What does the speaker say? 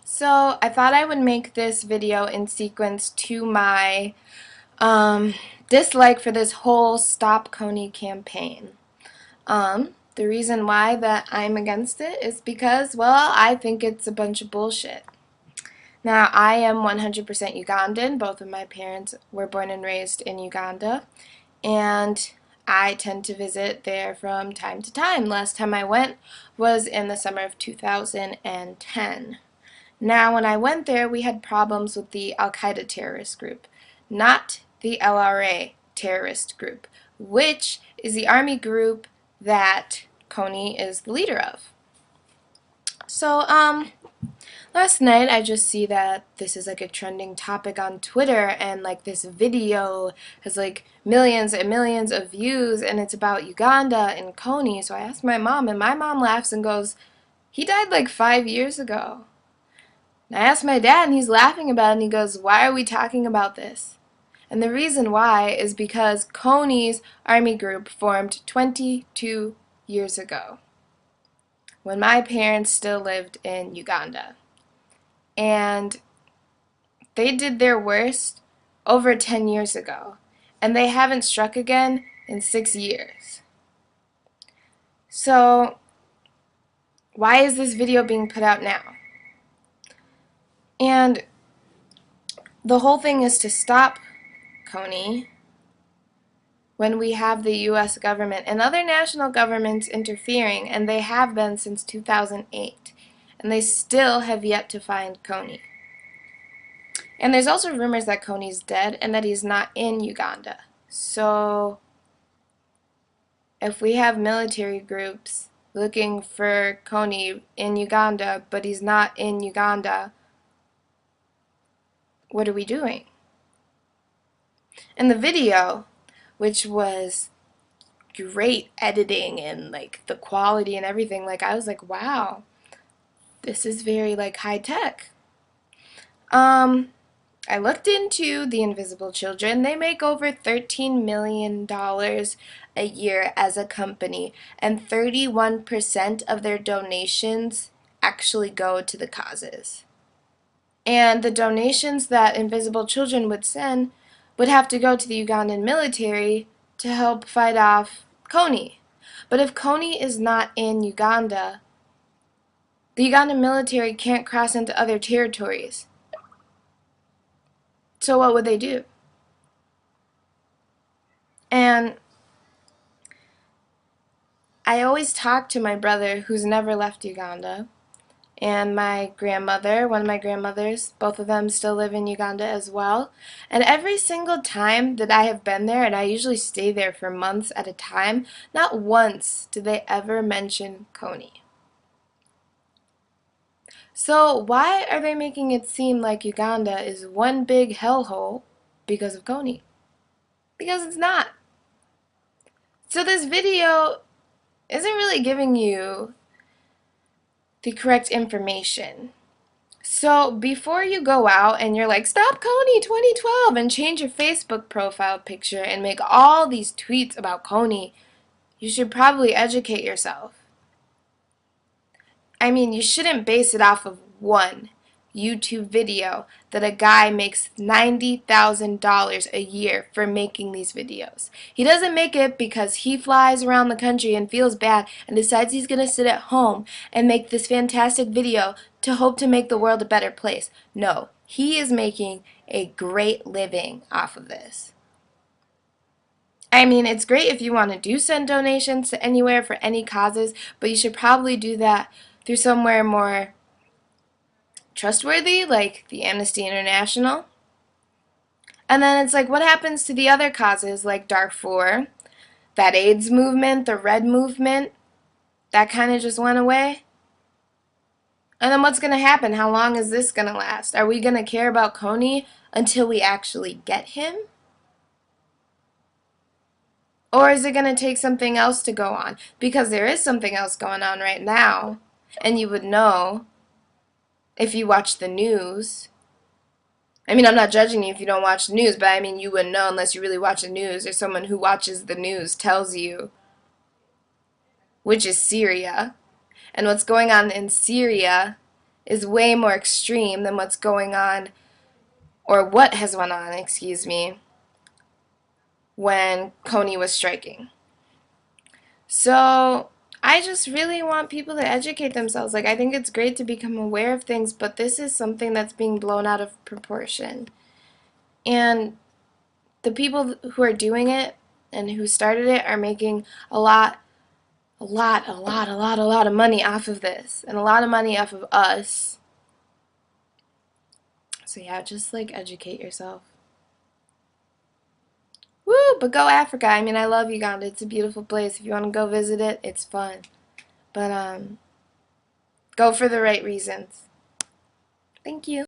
So I thought I would make this video in sequence to my dislike for this whole Stop Kony campaign. The reason why that I'm against it is because, well, I think it's a bunch of bullshit. Now, I am 100% Ugandan. Both of my parents were born and raised in Uganda, and I tend to visit there from time to time. Last time I went was in the summer of 2010. Now, when I went there, we had problems with the Al-Qaeda terrorist group, not the LRA terrorist group, which is the army group that Kony is the leader of. So, last night I just see that this is like a trending topic on Twitter, and like this video has like millions and millions of views, and it's about Uganda and Kony. So I asked my mom, and my mom laughs and goes, "He died like 5 years ago." And I asked my dad, and he's laughing about it, and he goes, "Why are we talking about this?" And the reason why is because Kony's army group formed 22 years ago, when my parents still lived in Uganda. And they did their worst over 10 years ago, and they haven't struck again in 6 years. So, why is this video being put out now? And the whole thing is to stop Kony when we have the U.S. government and other national governments interfering, and they have been since 2008, and they still have yet to find Kony. And there's also rumors that Kony's dead and that he's not in Uganda. So if we have military groups looking for Kony in Uganda, but he's not in Uganda, what are we doing? And the video, which was great editing and like the quality and everything, like I was like, wow, this is very like high tech. I looked into the Invisible Children. They make over $13 million a year as a company, and 31% of their donations actually go to the causes. And the donations that Invisible Children would send would have to go to the Ugandan military to help fight off Kony. But if Kony is not in Uganda, the Ugandan military can't cross into other territories. So what would they do? And I always talk to my brother, who's never left Uganda, and my grandmother, one of my grandmothers, both of them still live in Uganda as well. And every single time that I have been there, and I usually stay there for months at a time, not once do they ever mention Kony. So why are they making it seem like Uganda is one big hellhole because of Kony? Because it's not. So this video isn't really giving you the correct information. So before you go out and you're like, "Stop Kony 2012," and change your Facebook profile picture and make all these tweets about Kony, you should probably educate yourself. I mean, you shouldn't base it off of one YouTube video that a guy makes $90,000 a year for making these videos. He doesn't make it because he flies around the country and feels bad and decides he's going to sit at home and make this fantastic video to hope to make the world a better place. No, he is making a great living off of this. I mean, it's great if you want to do send donations to anywhere for any causes, but you should probably do that through somewhere more trustworthy, like the Amnesty International. And then it's like, what happens to the other causes like Darfur, that AIDS movement, the Red movement, that kind of just went away? And then what's going to happen? How long is this going to last? Are we going to care about Kony until we actually get him? Or is it going to take something else to go on? Because there is something else going on right now, and you would know if you watch the news. I mean, I'm not judging you if you don't watch the news, but I mean, you wouldn't know unless you really watch the news, or someone who watches the news tells you, which is Syria. And what's going on in Syria is way more extreme than what's going on, or what has went on, excuse me, when Kony was striking. So I just really want people to educate themselves. Like, I think it's great to become aware of things, but this is something that's being blown out of proportion. And the people who are doing it and who started it are making a lot of money off of this, and a lot of money off of us. So yeah, just like educate yourself. Woo, but go Africa. I mean, I love Uganda. It's a beautiful place. If you want to go visit it, it's fun. But go for the right reasons. Thank you.